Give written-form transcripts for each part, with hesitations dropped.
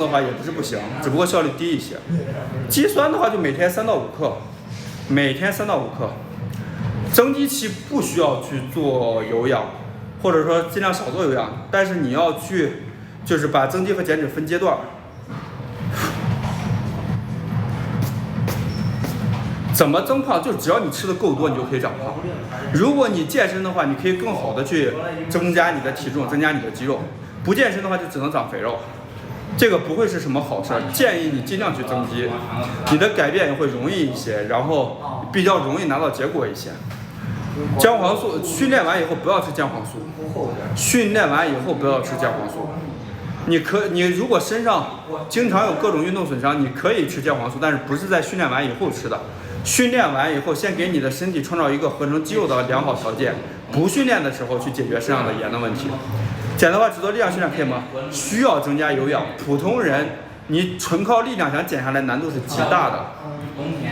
的话也不是不行，只不过效率低一些。肌酸的话就每天3到5克，每天3到5克。增肌期不需要去做有氧，或者说尽量少做有氧，但是你要去就是把增肌和减脂分阶段。怎么增胖？就只要你吃的够多，你就可以长胖。如果你健身的话，你可以更好的去增加你的体重，增加你的肌肉。不健身的话，就只能长肥肉。这个不会是什么好事，建议你尽量去增肌，你的改变也会容易一些，然后比较容易拿到结果一些。姜黄素训练完以后不要吃姜黄素，训练完以后不要吃姜黄素。你如果身上经常有各种运动损伤，你可以吃姜黄素，但是不是在训练完以后吃的。训练完以后，先给你的身体创造一个合成肌肉的良好条件，不训练的时候去解决身上的炎的问题。减的话只做力量训练可以吗？需要增加有氧。普通人你纯靠力量想减下来难度是极大的。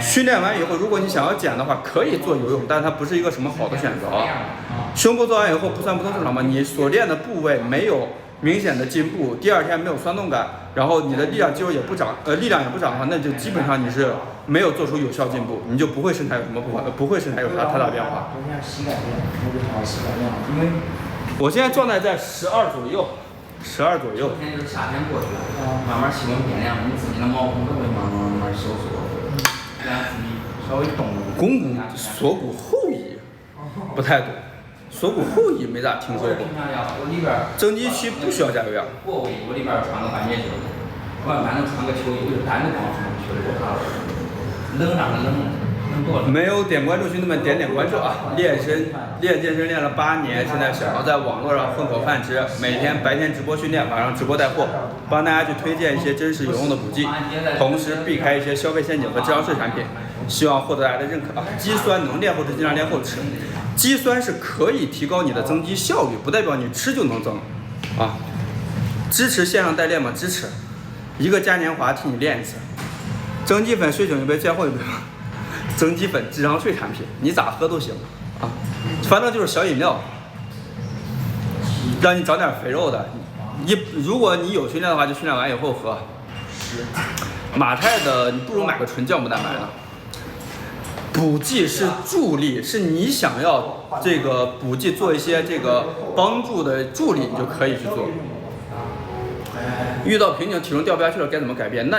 训练完以后，如果你想要减的话，可以做游泳，但它不是一个什么好的选择。胸部做完以后不酸不痛正常吗？你所练的部位没有明显的进步，第二天没有酸痛感，然后你的力量肌肉也不长，力量也不长的话，那就基本上你是没有做出有效进步，你就不会身材有什么不会身材有啥太大变化。我现在状态在12左右，12左右。昨天就是夏天过去了，慢慢气温变凉了，你自己的毛孔都会慢慢收缩，让自己稍微动一动。肱骨、锁骨后移不太懂，锁骨后移没咋听说过。增肌期不需要加有氧。过围我里边穿个半截袖，我一般能穿个秋衣，我就单着光穿秋衣，冷上冷。没有点关注，兄弟们点关注啊！练健身练了8年，现在想要在网络上混口饭吃，每天白天直播训练，晚上直播带货，帮大家去推荐一些真实有用的补剂，同时避开一些消费陷阱和智商税产品，希望获得大家的认可啊！肌酸能练后吃，尽量练后吃。肌酸是可以提高你的增肌效率，不代表你吃就能增啊！支持线上代练吗？支持，一个嘉年华替你练一次。增肌粉睡醒一杯，最后一杯吗？增肌粉智商税产品，你咋喝都行啊，反正就是小饮料，让你长点肥肉的。如果你有训练的话，就训练完以后喝。马太的你不如买个纯酵母蛋白的。补剂是助力，是你想要这个补剂做一些这个帮助的助力，你就可以去做。遇到瓶颈，体重掉不下去了，该怎么改变？那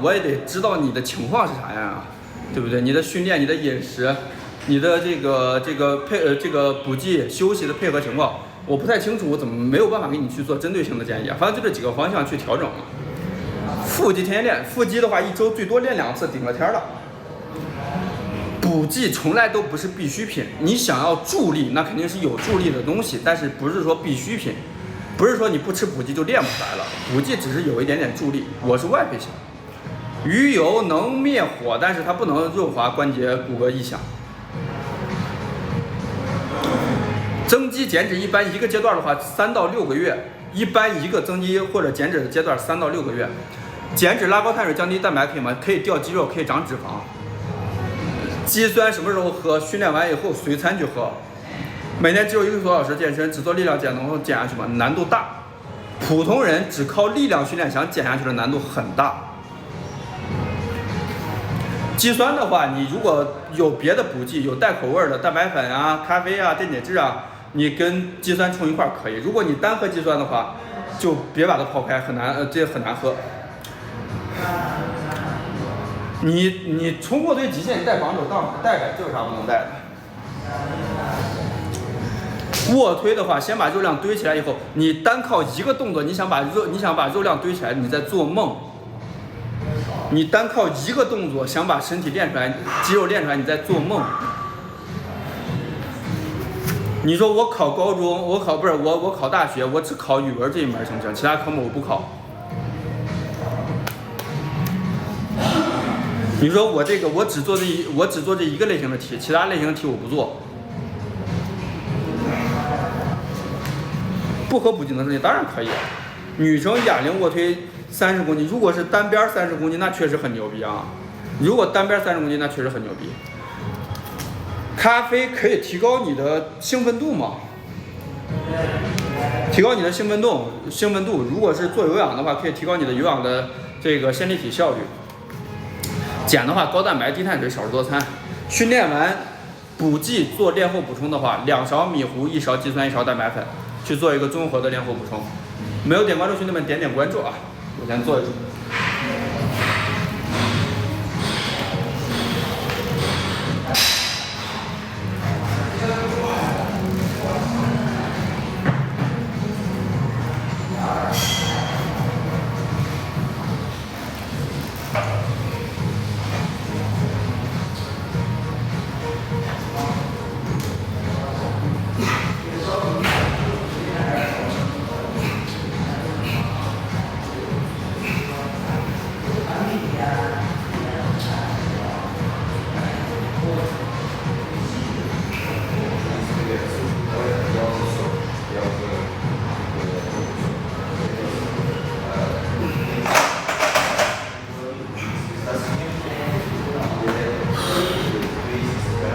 我也得知道你的情况是啥样啊。对不对？你的训练、你的饮食、你的这个补剂、休息的配合情况，我不太清楚，我怎么没有办法给你去做针对性的建议啊？反正就这几个方向去调整嘛。腹肌天天练，腹肌的话1周最多练2次，顶个天了。补剂从来都不是必需品，你想要助力，那肯定是有助力的东西，但是不是说必需品，不是说你不吃补剂就练不出来了，补剂只是有一点点助力。我是外配型。鱼油能灭火，但是它不能润滑关节、骨骼异响。增肌减脂一般一个阶段的话，3到6个月，一般一个增肌或者减脂的阶段3到6个月。减脂拉高碳水降低蛋白可以吗？可以掉肌肉，可以长脂肪。肌酸什么时候喝？训练完以后随餐去喝。每天只有1个多小时健身，只做力量减能减下去吗？难度大。普通人只靠力量训练想减下去的难度很大。肌酸的话，你如果有别的补剂，有带口味的蛋白粉啊、咖啡啊、电解质啊，你跟肌酸冲一块可以。如果你单喝肌酸的话，就别把它泡开，这很难喝。你冲过最极限，你带防守当带呗，这有啥不能带的？卧推的话，先把肉量堆起来以后，你单靠一个动作，你想把肉量堆起来，你在做梦。你单靠一个动作想把身体练出来，肌肉练出来，你在做梦。你说我考高中，我考大学，我只考语文这一门行不行？其他科目我不考。你说我只做这一个类型的题，其他类型的题我不做。不喝补剂能增肌，当然可以。女生哑铃卧推30公斤，如果是单边30公斤，那确实很牛逼啊！如果单边30公斤，那确实很牛逼。咖啡可以提高你的兴奋度吗？提高你的兴奋度。如果是做有氧的话，可以提高你的有氧的这个线粒体效率。减的话，高蛋白低碳水少食多餐。训练完补剂做练后补充的话，2勺米糊，1勺肌酸，1勺蛋白粉，去做一个综合的练后补充。没有点关注兄弟们点关注啊！我先做一组。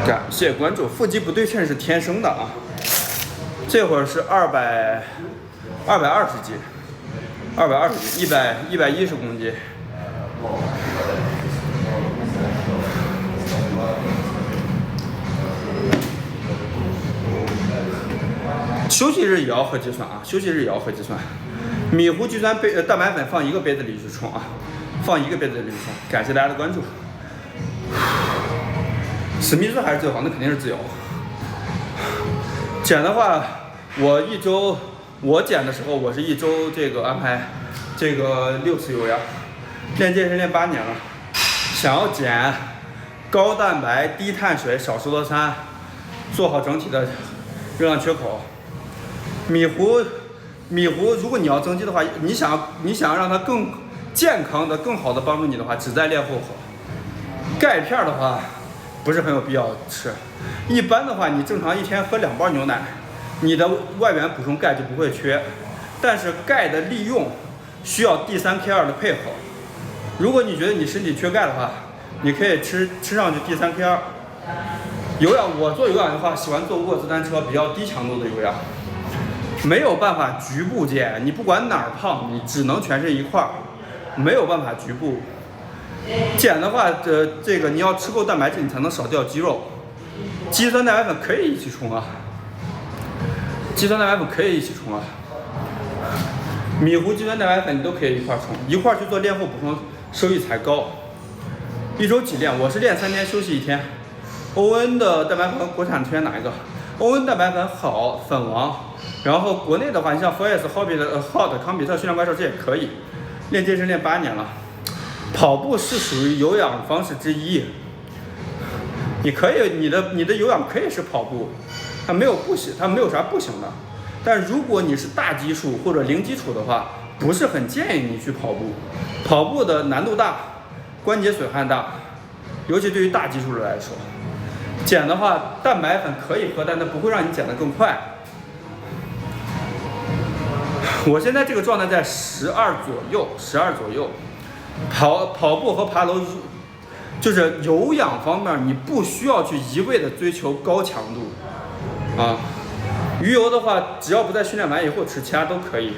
感谢关注，腹肌不对称是天生的啊。这会儿是220斤，110公斤。休息日也要喝肌酸啊，休息日也要喝肌酸。米糊肌酸蛋白粉放1个杯子里去冲啊，放1个杯子里去冲。感谢大家的关注。史密斯还是最好，那肯定是自由。减的话，我减的时候，我是1周这个安排这个6次有氧，练健身练8年了。想要减高蛋白、低碳水、少食多餐，做好整体的热量缺口。米糊，如果你要增肌的话，你想让它更健康的、更好的帮助你的话，只在练后喝。钙片的话，不是很有必要吃。一般的话，你正常1天喝2包牛奶，你的外源补充钙就不会缺。但是钙的利用需要D3K2的配合。如果你觉得你身体缺钙的话，你可以吃上去D3K2。有氧，我做有氧的话，喜欢做卧姿单车，比较低强度的有氧。没有办法局部减，你不管哪儿胖，你只能全身一块儿，没有办法局部减的话，这个你要吃够蛋白质，你才能少掉肌肉。肌酸蛋白粉可以一起冲啊，米糊肌酸蛋白粉你都可以一块儿冲，一块儿去做练后补充，收益才高。1周几练？我是练3天休息1天。欧恩的蛋白粉国产推荐哪一个？欧恩蛋白粉好，粉王。然后国内的话，你像 Hot 康比特、训练怪兽这也可以。练健身练8年了，跑步是属于有氧方式之一。你可以，你的有氧可以是跑步，它没有啥不行的。但如果你是大基数或者零基础的话，不是很建议你去跑步。跑步的难度大，关节损害大，尤其对于大基数的来说。减的话，蛋白粉可以喝，但它不会让你减得更快。我现在这个状态在12左右，跑步和爬楼，就是有氧方面，你不需要去一味的追求高强度啊。鱼油的话，只要不在训练完以后吃，其他都可以。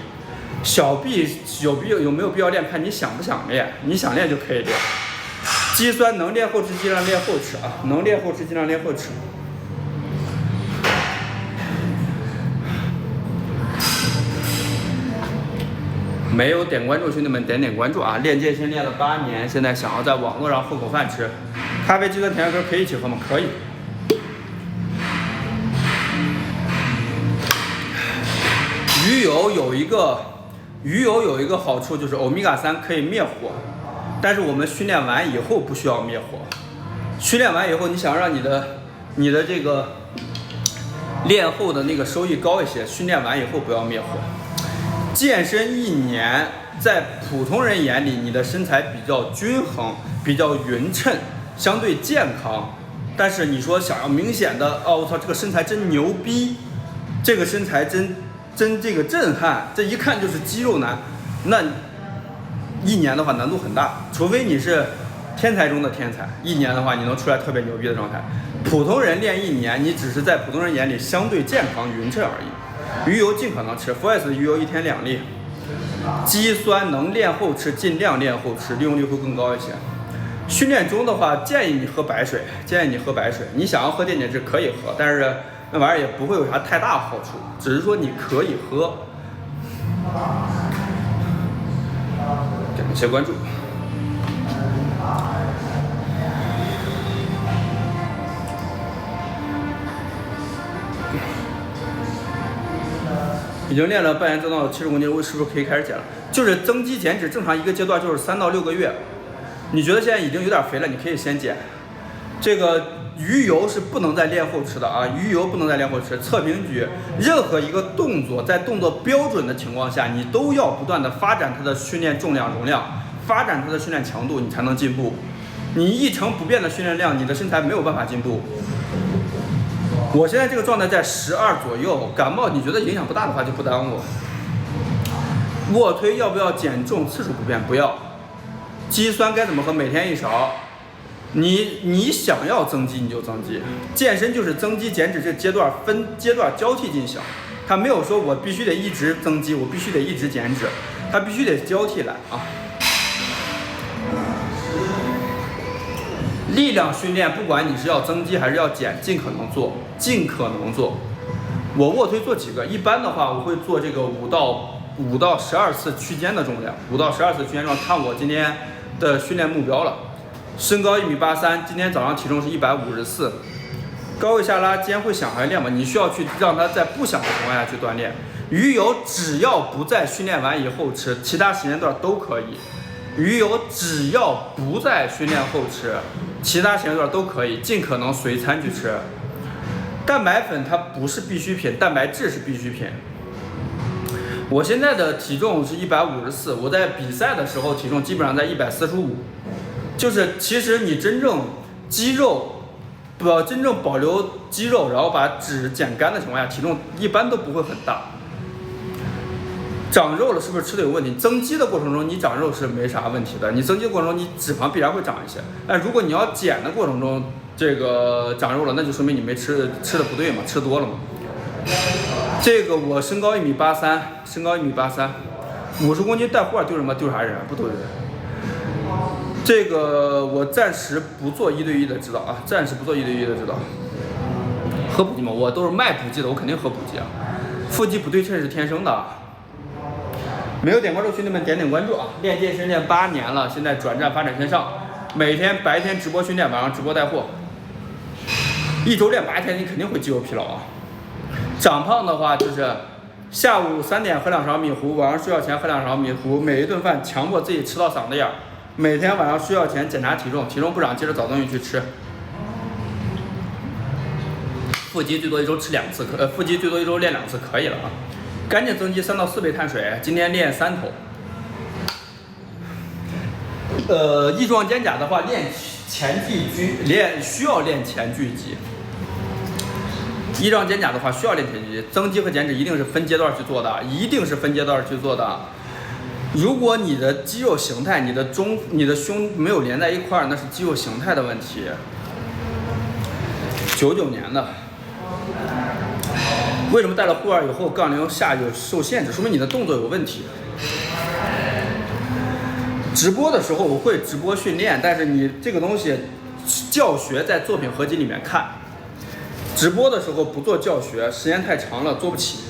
小臂有没有必要练？看你想不想练，你想练就可以练。肌酸能练后吃，尽量练后吃啊，能练后吃尽量练后吃。没有点关注，兄弟们点关注啊！练健身练了8年，现在想要在网络上混口饭吃，咖啡、鸡蛋、甜根可以一起喝吗？可以。鱼油有一个好处就是欧米伽3可以灭火，但是我们训练完以后不需要灭火。训练完以后，你想让你的这个练后的那个收益高一些，训练完以后不要灭火。健身1年，在普通人眼里，你的身材比较均衡，比较匀称，相对健康。但是你说想要明显的，我操，这个身材真牛逼，这个身材真这个震撼，这一看就是肌肉男，那1年的话难度很大，除非你是天才中的天才，1年的话你能出来特别牛逼的状态。普通人练1年，你只是在普通人眼里相对健康匀称而已。鱼油尽可能吃，4S 的鱼油1天2粒。肌酸能练后吃，尽量练后吃，利用率会更高一些。训练中的话，建议你喝白水，你想要喝电解质可以喝，但是那玩意儿也不会有啥太大好处，只是说你可以喝。感谢关注。已经练了半年，增到70公斤，是不是可以开始减了？就是增肌减脂，正常一个阶段就是3到6个月。你觉得现在已经有点肥了，你可以先减。这个鱼油是不能在练后吃的啊，鱼油不能在练后吃。侧平举，任何一个动作在动作标准的情况下，你都要不断的发展它的训练重量容量，发展它的训练强度，你才能进步。你一成不变的训练量，你的身材没有办法进步。我现在这个状态在12左右，感冒你觉得影响不大的话就不耽误。卧推要不要减重？次数不变，不要。肌酸该怎么喝？每天1勺。你想要增肌你就增肌，健身就是增肌减脂这阶段分阶段交替进行，它没有说我必须得一直增肌，我必须得一直减脂，它必须得交替来啊。力量训练，不管你是要增肌还是要减，尽可能做，尽可能做。我卧推做几个？一般的话，我会做这个5到12次区间的重量，5到12次区间重量，看我今天的训练目标了。身高1.83米，今天早上体重是154，高位下拉，肩会响还练吗？你需要去让它在不响的情况下去锻炼。鱼油只要不在训练完以后吃，其他时间段都可以。鱼油只要不在训练后吃，其他时间段都可以，尽可能随餐去吃。蛋白粉它不是必需品，蛋白质是必需品。我现在的体重是154，我在比赛的时候体重基本上在145。就是其实你真正肌肉，真正保留肌肉，然后把脂减干的情况下，体重一般都不会很大。长肉了是不是吃的有问题？增肌的过程中你长肉是没啥问题的，你增肌的过程中你脂肪必然会长一些。但如果你要减的过程中这个长肉了，那就说明你没吃的不对嘛，吃多了嘛。这个我身高1.83米，身高1.83米，50公斤带护丢什么？丢啥人？不丢人。这个我暂时不做1对1的指导啊，暂时不做1对1的指导。喝补剂嘛，我都是卖补剂的，我肯定喝补剂啊。腹肌不对称是天生的啊。没有点关注兄弟们点关注啊！练健身练8年了，现在转战发展线上，每天白天直播训练，晚上直播带货。1周练8天，你肯定会肌肉疲劳啊。长胖的话就是下午3点喝2勺米糊，晚上睡觉前喝2勺米糊，每一顿饭强迫自己吃到嗓子眼儿。每天晚上睡觉前检查体重，体重不涨接着找东西去吃。腹肌最多1周吃2次，腹肌最多1周练2次可以了啊。干净增肌3到4倍碳水，今天练3头。翼状肩胛的话，练前锯肌，需要练前锯肌。翼状肩胛的话需要练前锯肌，增肌和减脂一定是分阶段去做的，一定是分阶段去做的。如果你的肌肉形态，你的胸没有连在一块儿，那是肌肉形态的问题。99年的，为什么戴了护腕以后杠铃下有受限制？说明你的动作有问题。直播的时候我会直播训练，但是你这个东西教学在作品合集里面看，直播的时候不做教学，时间太长了做不起。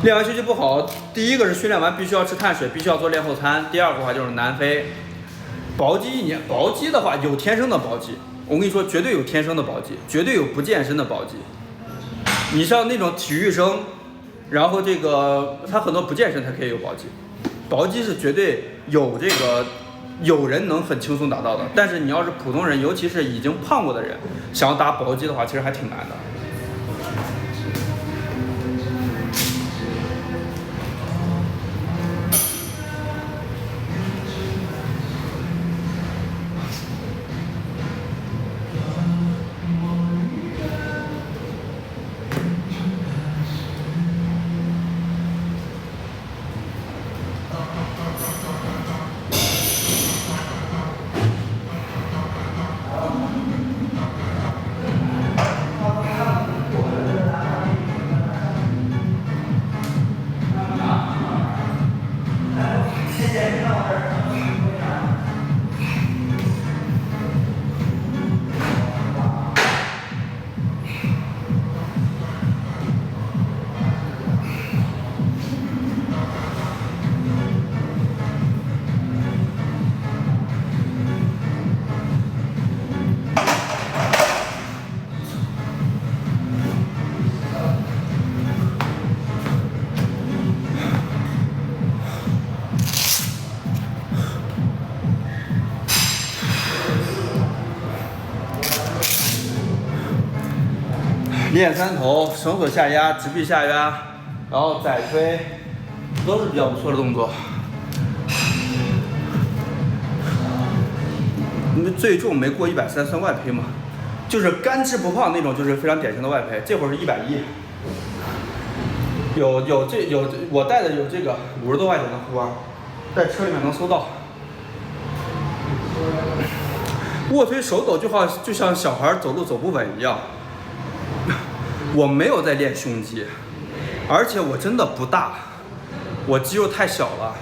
练完休息不好，第一个是训练完必须要吃碳水，必须要做练后餐。第二个的话就是南非。薄肌1年，薄肌的话有天生的薄肌，我跟你说绝对有天生的薄肌，绝对有不健身的薄肌。你像那种体育生，然后这个他很多不健身他可以有薄肌，薄肌是绝对有人能很轻松达到的。但是你要是普通人，尤其是已经胖过的人，想要达薄肌的话，其实还挺难的。练三头，绳索下压，直臂下压，然后载推，都是比较不错的动作。你最重没过130算外胚嘛，就是干吃不胖那种，就是非常典型的外胚。这会儿是110，有我带的有这个50多块钱的护腕，在车里面能搜到。卧推手抖就像小孩走路走不稳一样。我没有在练胸肌，而且我真的不大，我肌肉太小了。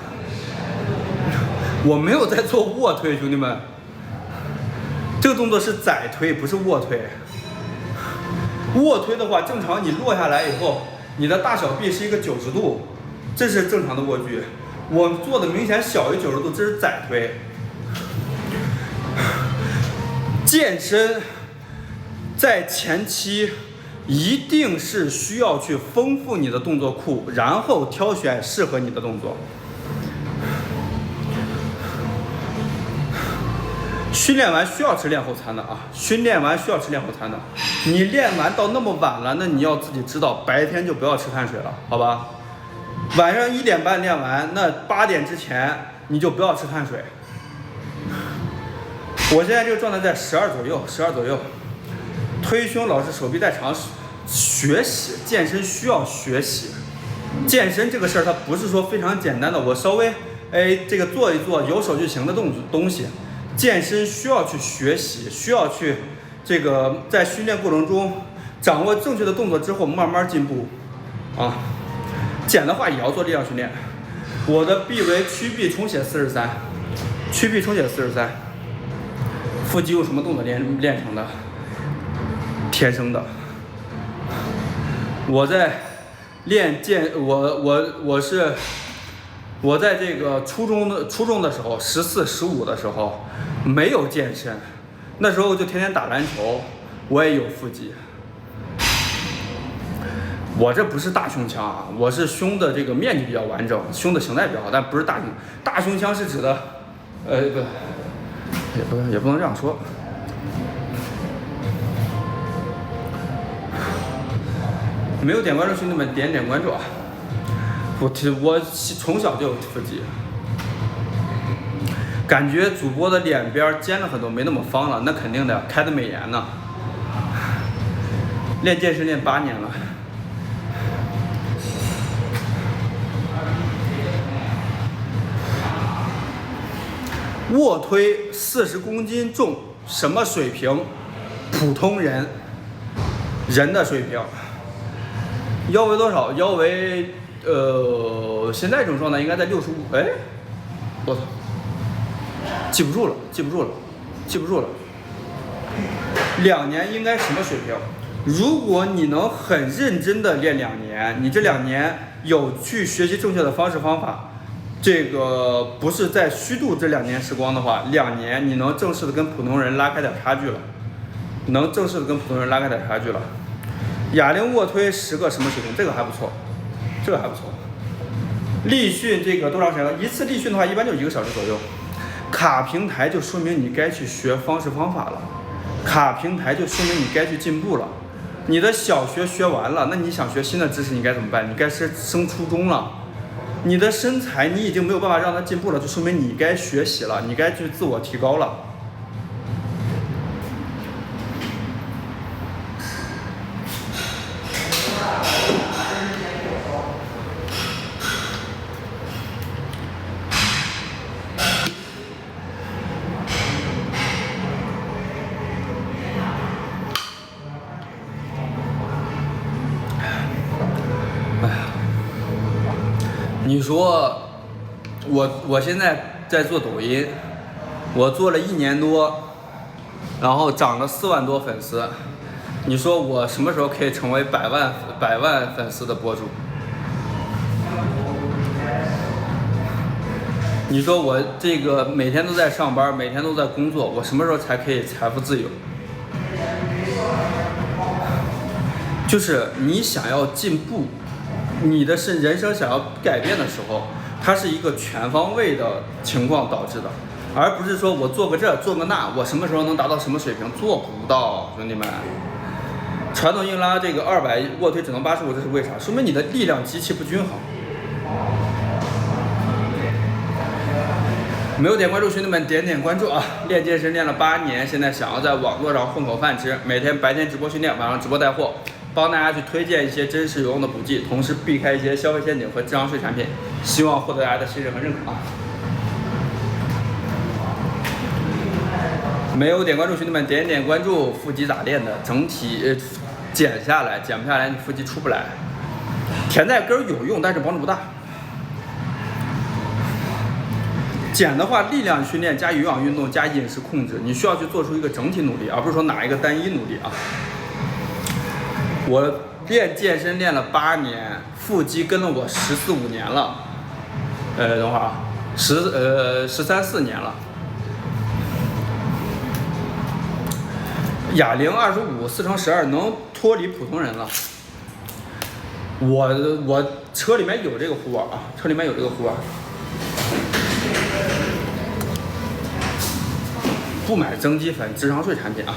我没有在做卧推，兄弟们，这个动作是载推，不是卧推。卧推的话，正常你落下来以后，你的大小臂是一个90度，这是正常的卧距。我做的明显小于90度，这是载推。健身在前期一定是需要去丰富你的动作库，然后挑选适合你的动作。训练完需要吃练后餐的啊，训练完需要吃练后餐的。你练完到那么晚了，那你要自己知道，白天就不要吃碳水了，好吧？晚上1点半练完，那8点之前你就不要吃碳水。我现在这个状态在12左右。推胸老是手臂带长，学习健身需要学习。健身这个事儿它不是说非常简单的，我稍微这个做一做有手就行的东西。健身需要去学习，需要去这个在训练过程中掌握正确的动作之后慢慢进步啊。减的话也要做力量训练。我的臂为屈臂重写43，屈臂重写43。腹肌用什么动作练成的？天生的。我在练我在这个初中的时候，14、15的时候没有健身，那时候就天天打篮球，我也有腹肌。我这不是大胸腔啊，我是胸的这个面积比较完整，胸的形态比较好，但不是大胸。大胸腔是指的，也不能这样说。没有点关注兄弟们点关注啊！我从小就有腹肌，感觉主播的脸边尖了很多，没那么方了，那肯定的，开的美颜呢。练健身练8年了。卧推40公斤重，什么水平？普通人的水平。腰围多少？腰围现在这种状态应该在65。我操，记不住了。2年应该什么水平？如果你能很认真的练2年，你这2年有去学习正确的方式方法，这个不是在虚度这2年时光的话，2年你能正式的跟普通人拉开点差距了，哑铃卧推10个什么水平？这个还不错。力训这个多长时间？一次力训的话，一般就1个小时左右。卡平台就说明你该去学方式方法了，卡平台就说明你该去进步了。你的小学学完了，那你想学新的知识，你该怎么办？你该是升初中了。你的身材你已经没有办法让它进步了，就说明你该学习了，你该去自我提高了。你说我现在在做抖音，我做了1年多，然后涨了4万多粉丝。你说我什么时候可以成为百万粉丝的博主？你说我这个每天都在上班，每天都在工作，我什么时候才可以财富自由？就是你想要进步，你的人生想要改变的时候，它是一个全方位的情况导致的，而不是说我做个这做个那，我什么时候能达到什么水平，做不到，兄弟们。传统硬拉这个200卧推只能85，这是为啥？说明你的力量极其不均衡。没有点关注兄弟们点关注啊！练健身练了8年，现在想要在网络上混口饭吃，每天白天直播训练，晚上直播带货，帮大家去推荐一些真实有用的补剂，同时避开一些消费陷阱和智商税产品，希望获得大家的信任和认可啊！没有点关注兄弟们点关注，腹肌咋练的？整体减不下来，你腹肌出不来。填带根有用，但是帮助不大。减的话，力量训练加有氧运动加饮食控制，你需要去做出一个整体努力，而不是说哪一个单一努力啊。我练健身练了8年，腹肌跟了我14、15年了，等会儿啊，13、14年了。哑铃25 4×12能脱离普通人了。我车里面有这个护腕啊，车里面有这个护腕。不买增肌粉，智商税产品啊！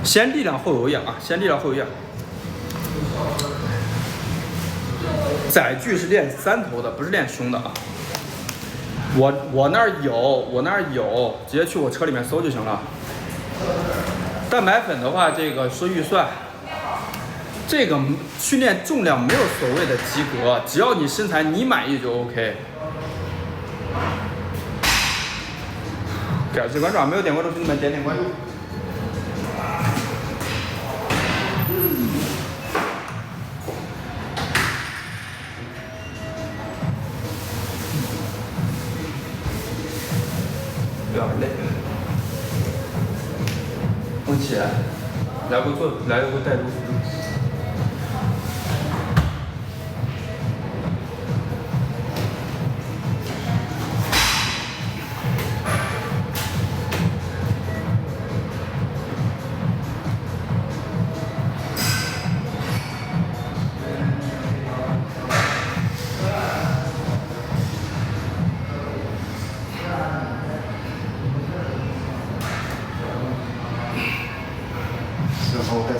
先力量后有氧啊，先力量后有氧。载具是练3头的，不是练胸的啊。我那儿有，直接去我车里面搜就行了。蛋白粉的话，这个说预算。这个训练重量没有所谓的及格，只要你身材你满意就 OK。感谢关注啊！没有点关注兄弟们点关注。有点累，我起来，来个带住辅助。然后带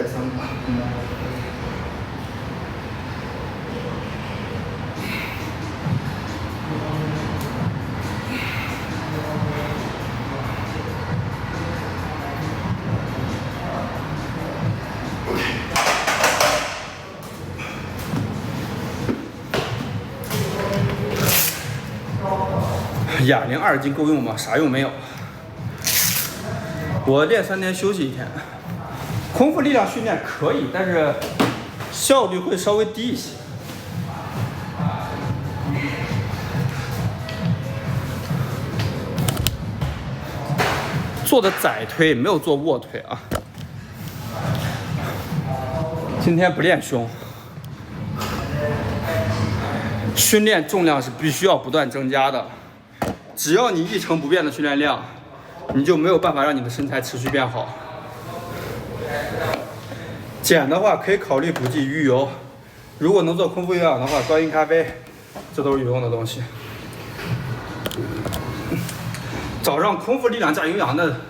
3把。哑铃20斤够用吗？啥用没有。我练3天休息1天。空腹力量训练可以，但是效率会稍微低一些。做的载推，没有做卧推啊。今天不练胸，训练重量是必须要不断增加的。只要你一成不变的训练量，你就没有办法让你的身材持续变好。减的话可以考虑补剂鱼油，如果能做空腹有氧的话，高因咖啡，这都是有用的东西。早上空腹力量加有氧的，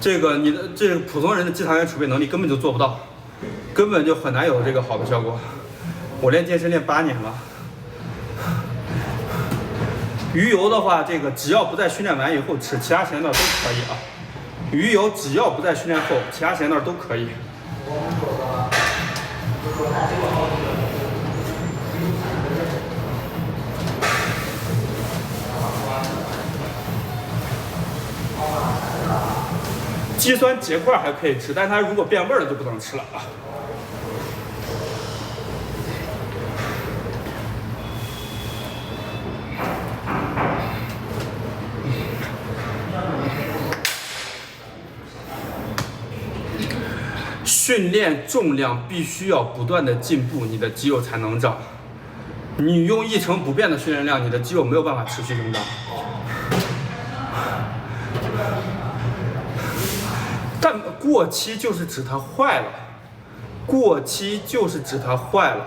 这个你的这个普通人的肌糖原储备能力根本就做不到，根本就很难有这个好的效果。我练健身练8年了。鱼油的话，这个只要不在训练完以后吃，其他时间段都可以啊。鱼油只要不在训练后，其他时间段都可以。肌酸结块还可以吃，但是它如果变味了就不能吃了啊。训练重量必须要不断的进步，你的肌肉才能长。你用一成不变的训练量，你的肌肉没有办法持续增长。但过期就是指它坏了，过期就是指它坏了。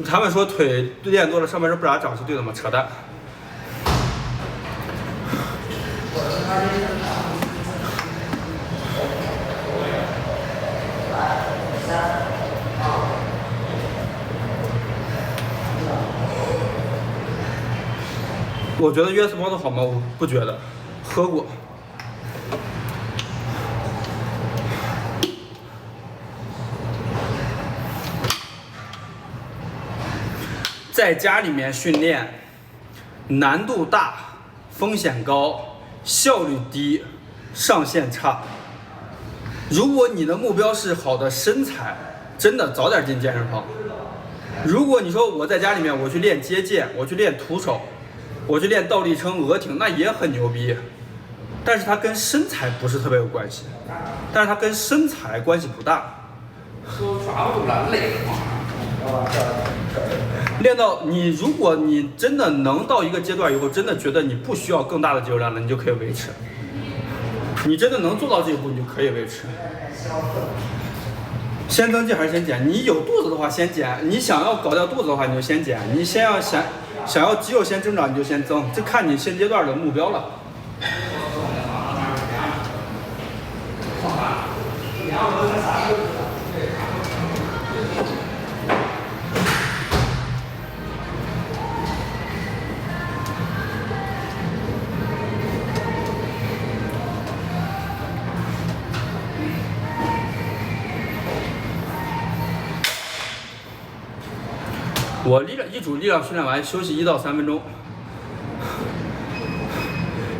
他们说腿练多了上半身不咋长是对的吗？扯淡。我觉得约瑟猫的好吗？我不觉得，喝过。在家里面训练，难度大，风险高，效率低，上限差。如果你的目标是好的身材，真的早点进健身房。如果你说我在家里面我去练接剑，我去练徒手，我去练倒立撑、额挺，那也很牛逼，但是它跟身材不是特别有关系，但是它跟身材关系不大。手抓不住了，累嘛。练到你，如果你真的能到一个阶段以后，真的觉得你不需要更大的肌肉量了，你就可以维持。你真的能做到这一步，你就可以维持。先增肌还是先减？你有肚子的话先减，你想要搞掉肚子的话你就先减，你想要肌肉先增长你就先增，这看你现阶段的目标了。我一组力量训练完休息1到3分钟。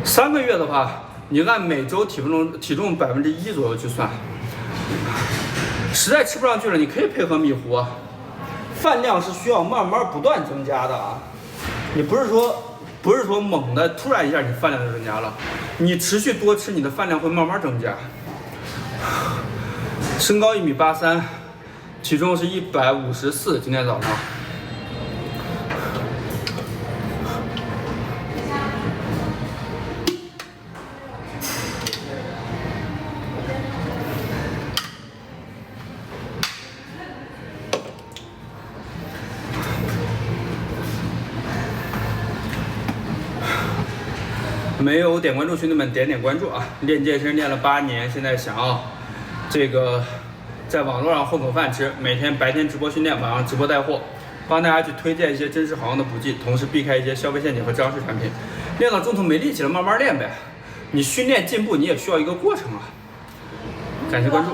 3个月的话，你按每周体重1%左右去算。实在吃不上去了，你可以配合米糊，饭量是需要慢慢不断增加的啊。你不是说猛的突然一下你饭量就增加了，你持续多吃，你的饭量会慢慢增加。身高1.83米，体重是154，今天早上。没有点关注兄弟们点关注啊！练健身练了8年，现在想要这个在网络上混口饭吃，每天白天直播训练，晚上直播带货，帮大家去推荐一些真实好用的补剂，同时避开一些消费陷阱和张氏产品。练到中途没力气了，慢慢练呗。你训练进步，你也需要一个过程啊。感谢关注。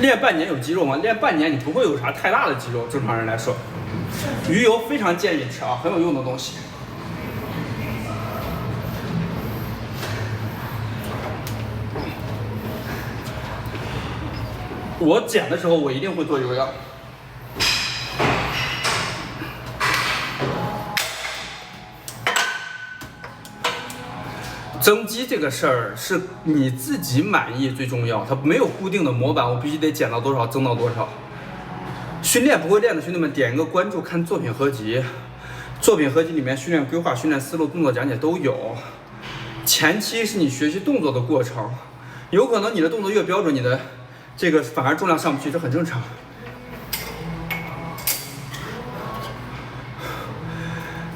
练半年有肌肉吗？练半年你不会有啥太大的肌肉，正常人来说。鱼油非常建议吃啊，很有用的东西。我减的时候我一定会做有氧。增肌这个事儿是你自己满意最重要，它没有固定的模板，我必须得减到多少增到多少。训练不会练的兄弟们点一个关注，看作品合集，作品合集里面训练规划、训练思路、动作讲解都有。前期是你学习动作的过程，有可能你的动作越标准，你的这个反而重量上不去，这很正常。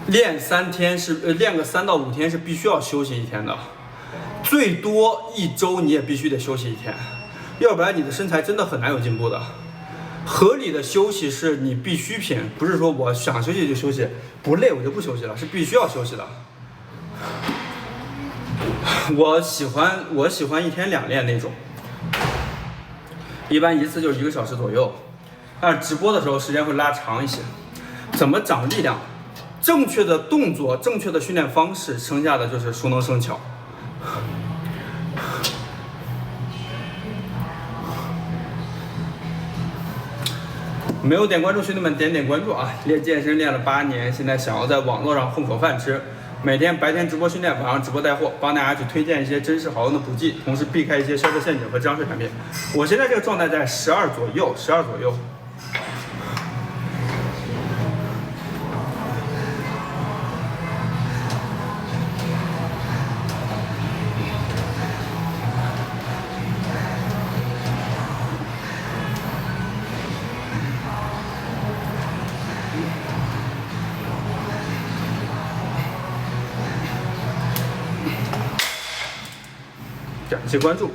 练3天是练个3到5天是必须要休息1天的，最多1周你也必须得休息1天，要不然你的身材真的很难有进步的。合理的休息是你必需品，不是说我想休息就休息，不累我就不休息了，是必须要休息的。我喜欢1天2练那种，一般一次就1个小时左右，但是直播的时候时间会拉长一些。怎么长力量？正确的动作，正确的训练方式，剩下的就是熟能生巧。没有点关注兄弟们点关注啊！练健身练了8年，现在想要在网络上混口饭吃，每天白天直播训练，晚上直播带货，帮大家去推荐一些真实好用的补剂，同时避开一些消费陷阱和张氏产品。我现在这个状态在12左右。谢关注。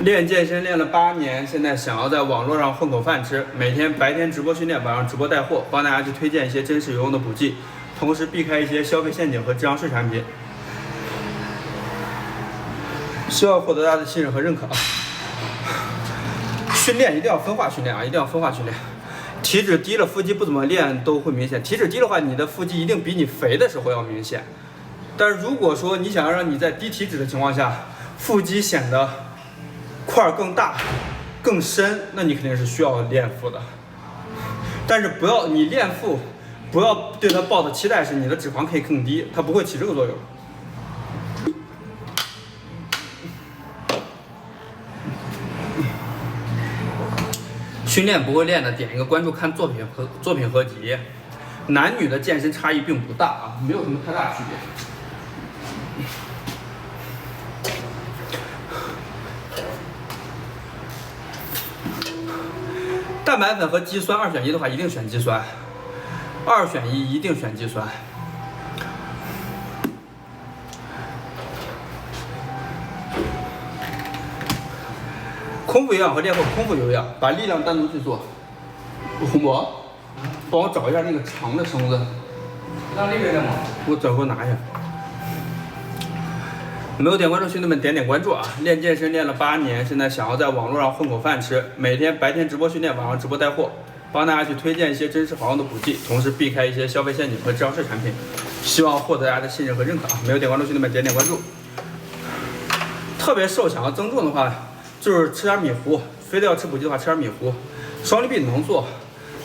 练健身练了8年，现在想要在网络上混口饭吃，每天白天直播训练，晚上直播带货，帮大家去推荐一些真实有用的补剂，同时避开一些消费陷阱和智商税产品。希望获得大家的信任和认可啊！训练一定要分化训练啊，一定要分化训练。体脂低了，腹肌不怎么练都会明显。体脂低的话，你的腹肌一定比你肥的时候要明显。但是如果说你想要让你在低体脂的情况下，腹肌显得块儿更大、更深，那你肯定是需要练腹的。但是不要你练腹，不要对它抱的期待是你的脂肪可以更低，它不会起这个作用。训练不会练的，点一个关注，看作品合集。男女的健身差异并不大啊，没有什么太大区别。蛋白粉和肌酸2选1的话，一定选肌酸。2选1一定选肌酸。空腹有氧和练后空腹有氧，把力量单独去做。洪博，帮我找一下那个长的绳子。让那边的吗？我等会儿拿一下。没有点关注兄弟们点关注啊！练健身练了8年，现在想要在网络上混口饭吃，每天白天直播训练，晚上直播带货，帮大家去推荐一些真实好用的补剂，同时避开一些消费陷阱和智商税产品。希望获得大家的信任和认可啊！没有点关注兄弟们点关注。特别瘦想要增重的话，就是吃点米糊，非得要吃补剂的话，吃点米糊。双力臂能做，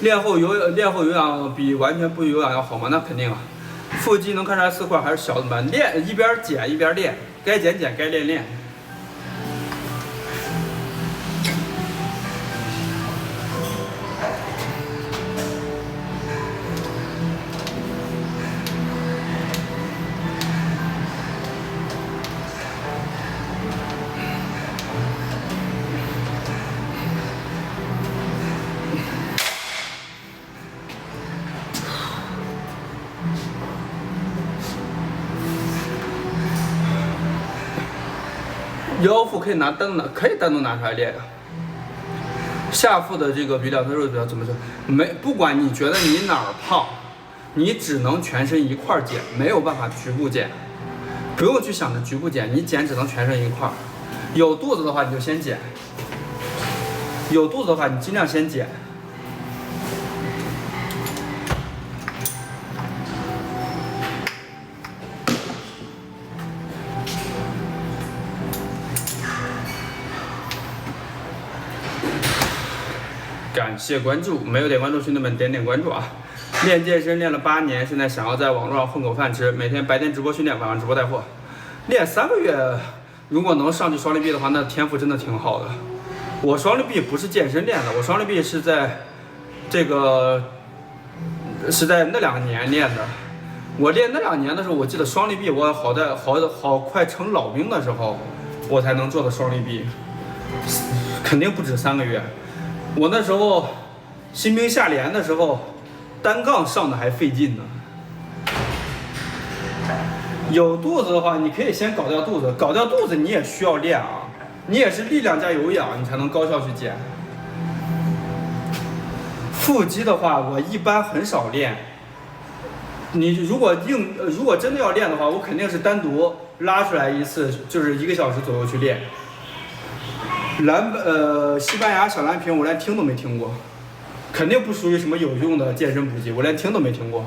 练后有氧比完全不有氧要好吗？那肯定啊。腹肌能看出来4块还是小怎么办？练一边减一边练，该减减，该练练。腰腹可以单独拿出来练呀。下腹的这个比两侧肉比较怎么说？不管你觉得你哪儿胖，你只能全身一块减，没有办法局部减。不用去想着局部减，你减只能全身一块。有肚子的话你就先减，有肚子的话你尽量先减。感谢关注，没有点关注兄弟们点关注啊！练健身练了8年，现在想要在网络上混口饭吃，每天白天直播训练，晚上直播带货，练3个月，如果能上去双力臂的话，那天赋真的挺好的。我双力臂不是健身练的，我双力臂是在那2年练的。我练那2年的时候，我记得双力臂我好快成老兵的时候，我才能做的双力臂，肯定不止3个月。我那时候新兵下连的时候，单杠上的还费劲呢。有肚子的话，你可以先搞掉肚子，搞掉肚子你也需要练啊，你也是力量加有氧，你才能高效去减。腹肌的话，我一般很少练。你如果真的要练的话，我肯定是单独拉出来一次，就是1个小时左右去练。西班牙小蓝瓶我连听都没听过，肯定不属于什么有用的健身补剂，我连听都没听过。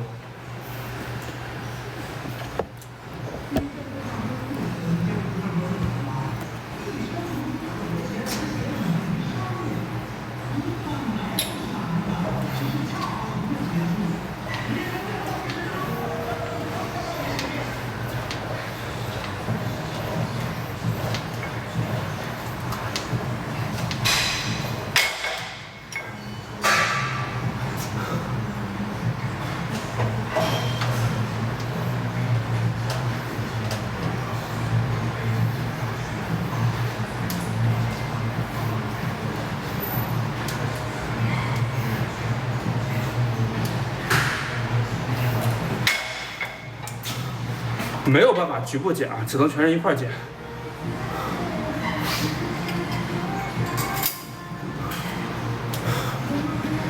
没有办法局部减啊，只能全身一块减。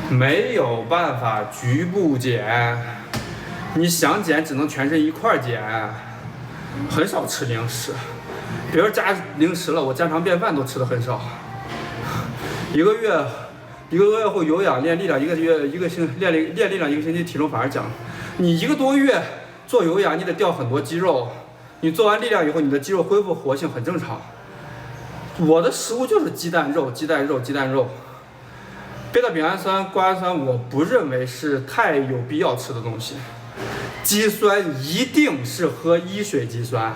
没有办法局部减，你想减只能全身一块减。很少吃零食，别人加零食了，我家常便饭都吃的很少。一个月后有氧练力量，练力量1个星期，体重反而降。你1个多月做有氧，你得掉很多肌肉，你做完力量以后，你的肌肉恢复活性很正常。我的食物就是鸡蛋肉。贝塔丙氨酸、瓜氨酸，我不认为是太有必要吃的东西。肌酸一定是喝医水肌酸，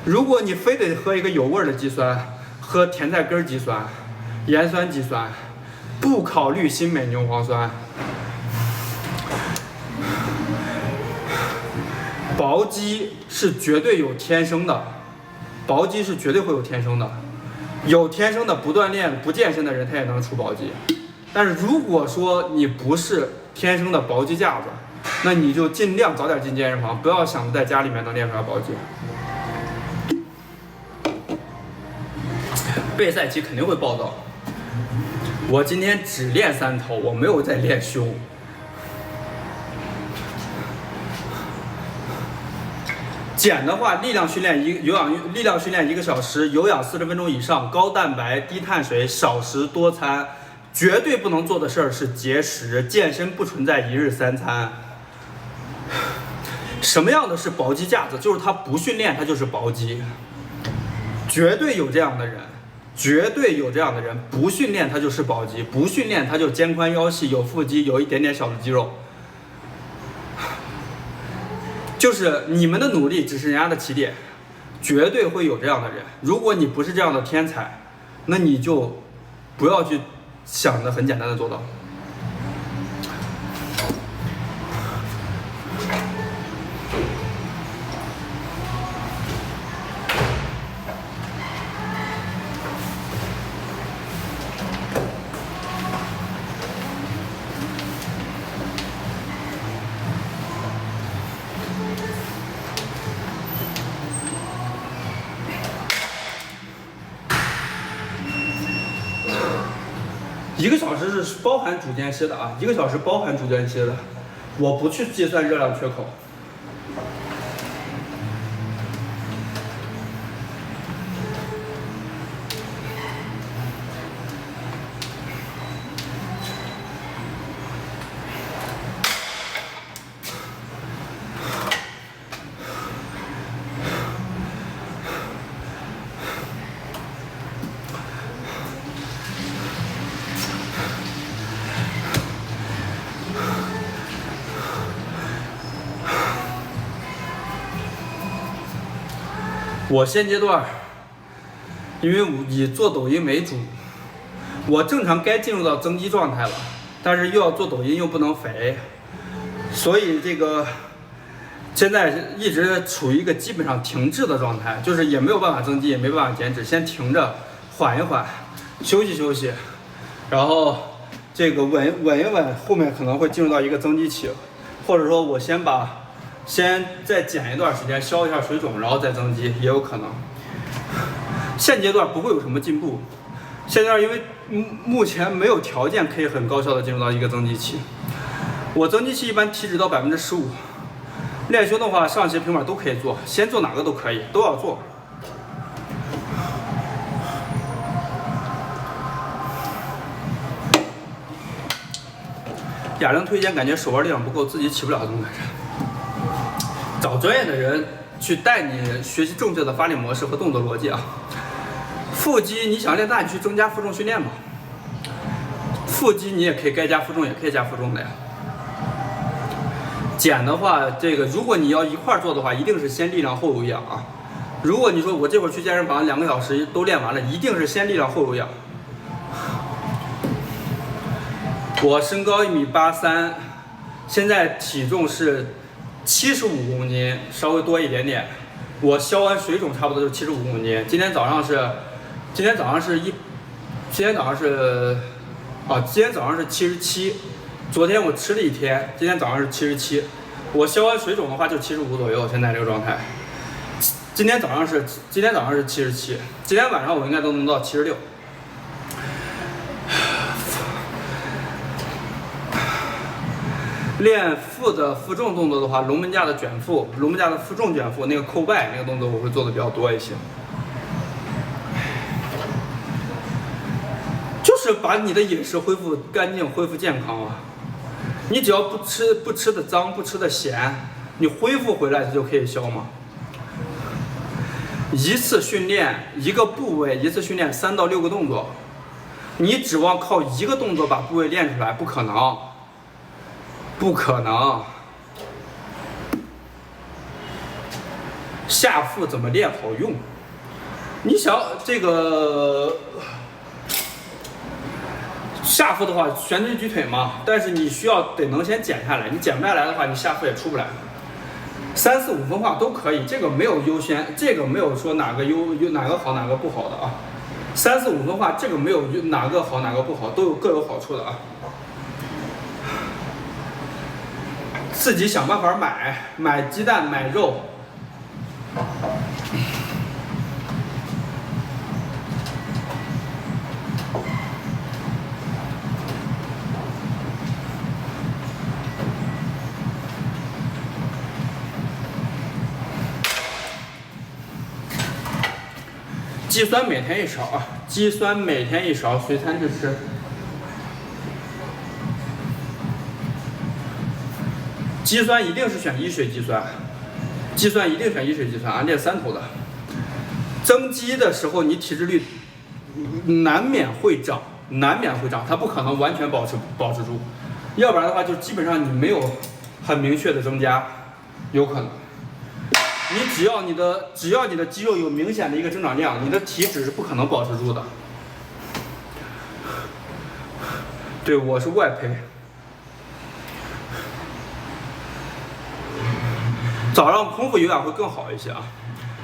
如果你非得喝一个有味的肌酸，喝甜菜根肌酸、盐酸肌酸，不考虑新美牛磺酸。薄肌是绝对有天生的，薄肌是绝对会有天生的。有天生的不锻炼不健身的人，他也能出薄肌。但是如果说你不是天生的薄肌架子，那你就尽量早点进健身房，不要想着在家里面能练出来薄肌。备赛期肯定会暴躁。我今天只练3头，我没有在练胸。减的话，力量训练1个小时，有氧40分钟以上，高蛋白、低碳水，少食多餐。绝对不能做的事儿是节食，健身不存在1日3餐。什么样的是薄肌架子？就是他不训练，他就是薄肌。绝对有这样的人，不训练他就是薄肌，不训练他就肩宽腰细，有腹肌，有一点点小的肌肉。就是你们的努力只是人家的起点，绝对会有这样的人。如果你不是这样的天才，那你就不要去想着很简单的做到。1个小时是包含主间歇的啊，1个小时包含主间歇的，我不去计算热量缺口。我现阶段，因为以做抖音为主，我正常该进入到增肌状态了，但是又要做抖音又不能肥，所以这个现在一直处于一个基本上停滞的状态，就是也没有办法增肌，也没办法减脂，先停着，缓一缓，休息休息，然后这个稳一稳，后面可能会进入到一个增肌期，或者说我先再减一段时间，消一下水肿，然后再增肌也有可能。现阶段不会有什么进步，现阶段因为目前没有条件可以很高效的进入到一个增肌期。我增肌期一般体脂到15%，练胸的话上斜平板都可以做，先做哪个都可以，都要做。哑铃推肩感觉手腕力量不够，自己起不了这种感觉。找专业的人去带你学习正确的发力模式和动作逻辑啊。腹肌你想练大，你去增加负重训练吧。腹肌你也可以该加负重也可以加负重的呀。减的话，这个如果你要一块做的话，一定是先力量后有氧啊。如果你说我这会儿去健身房2个小时都练完了，一定是先力量后有氧。我身高1.83米，现在体重是75公斤，稍微多一点点。我消完水肿差不多就是75公斤。今天早上是77，昨天我吃了1天，今天早上是77，我消完水肿的话就75左右，现在这个状态。今天早上是77，今天晚上我应该都能到76。练腹的负重动作的话，龙门架的卷腹，龙门架的负重卷腹，那个扣拜那个动作我会做的比较多一些。就是把你的饮食恢复干净，恢复健康啊！你只要不吃的脏，不吃的咸，你恢复回来它就可以消嘛。一次训练一个部位，一次训练3到6个动作，你指望靠一个动作把部位练出来，不可能，不可能。下腹怎么练好用？你想这个。下腹的话，悬椎举腿嘛，但是你需要能先减下来，你减不下来的话，你下腹也出不来。3、4、5分化都可以，这个没有优先，这个没有说哪个哪个好哪个不好的啊。3、4、5分化这个没有哪个好哪个不好，都有各有好处的啊。自己想办法买鸡蛋买肉。肌酸每天1勺啊，肌酸每天1勺，随餐就吃。肌酸一定是选1水肌酸，肌酸一定选1水肌酸啊，练3头的。增肌的时候，你体脂率难免会涨，它不可能完全保持住，要不然的话就基本上你没有很明确的增加，有可能。你只要你的肌肉有明显的一个增长量，你的体脂是不可能保持住的。对，我是外胚。早上空腹有氧会更好一些啊，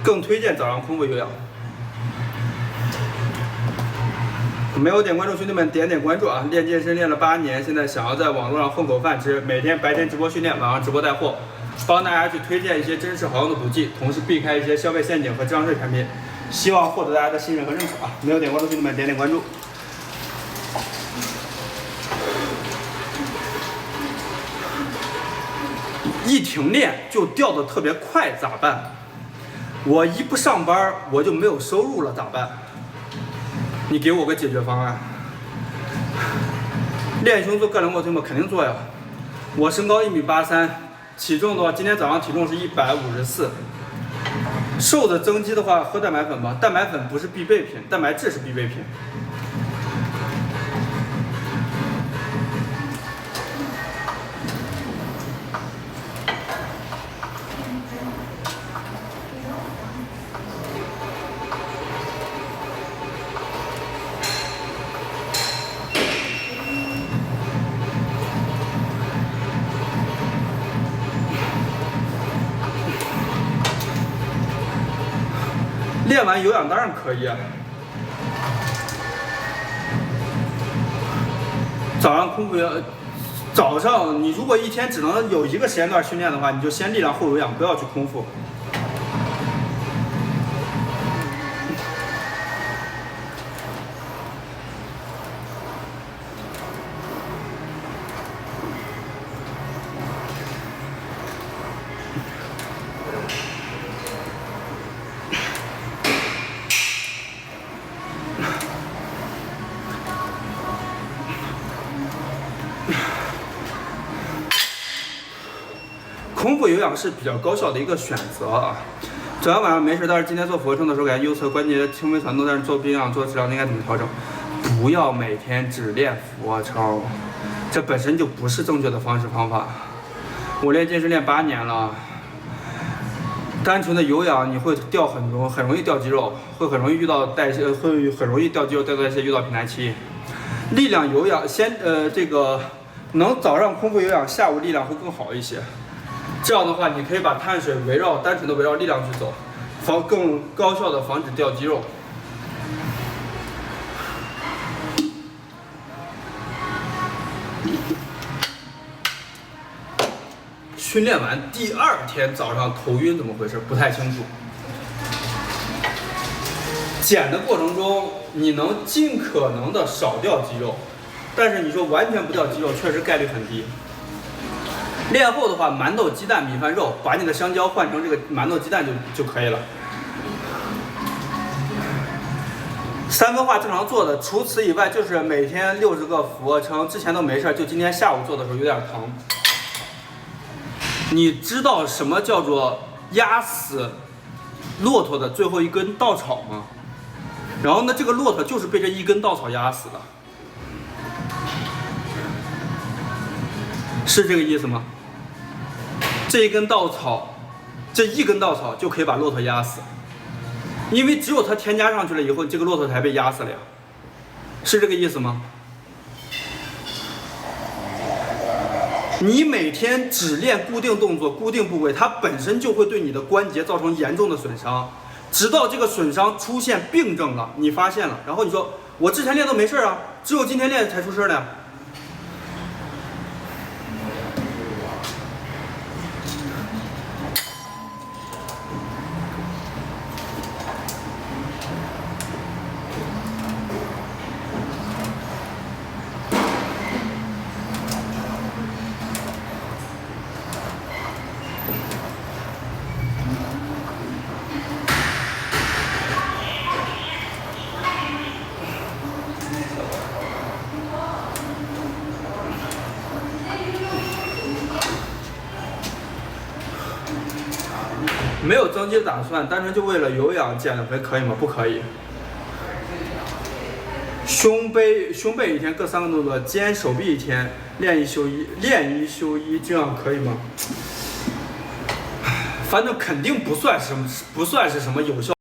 更推荐早上空腹有氧。没有点关注兄弟们点关注啊！练健身练了8年，现在想要在网络上混口饭吃，每天白天直播训练，晚上直播带货。帮大家去推荐一些真实好用的补剂，同时避开一些消费陷阱和智商税产品，希望获得大家的信任和认可啊！没有点关注兄弟们点关注。一停练就掉的特别快咋办？我一不上班我就没有收入了咋办？你给我个解决方案。练胸做个人卧推吗？肯定做呀。我身高1.83米。体重的话，今天早上体重是154。瘦的增肌的话，喝蛋白粉吧。蛋白粉不是必备品，蛋白质是必备品。练完有氧当然可以啊。早上空腹有氧，早上你如果一天只能有一个时间段训练的话，你就先力量后有氧，不要去空腹。空腹有氧是比较高效的一个选择啊。昨天晚上没事，但是今天做俯卧撑的时候感觉右侧关节轻微酸痛，但是做冰氧做治疗应该怎么调整？不要每天只练俯卧撑，这本身就不是正确的方式方法。我练健身练8年了，单纯的有氧你会掉很容易掉肌肉，会很容易遇到代谢，会很容易掉肌肉、掉代谢，遇到平台期。力量有氧这个能早上空腹有氧，下午力量会更好一些。这样的话，你可以把碳水单纯的围绕力量去走，更高效的防止掉肌肉。训练完第2天早上头晕，怎么回事？不太清楚。减的过程中，你能尽可能的少掉肌肉，但是你说完全不掉肌肉，确实概率很低。练后的话，馒头、鸡蛋、米饭、肉，把你的香蕉换成这个馒头、鸡蛋就可以了。三分化正常做的，除此以外就是每天60个俯卧撑，之前都没事，就今天下午做的时候有点疼。你知道什么叫做压死骆驼的最后一根稻草吗？然后呢，这个骆驼就是被这一根稻草压死的，是这个意思吗？这一根稻草就可以把骆驼压死，因为只有它添加上去了以后，这个骆驼才被压死了呀，是这个意思吗？你每天只练固定动作、固定部位，它本身就会对你的关节造成严重的损伤，直到这个损伤出现病症了，你发现了，然后你说我之前练都没事啊，只有今天练才出事呢。没有增肌的打算，单纯就为了有氧减肥可以吗？不可以。胸背一天各3个动作，肩手臂一天，练一休一，这样可以吗？反正肯定不算是什么有效。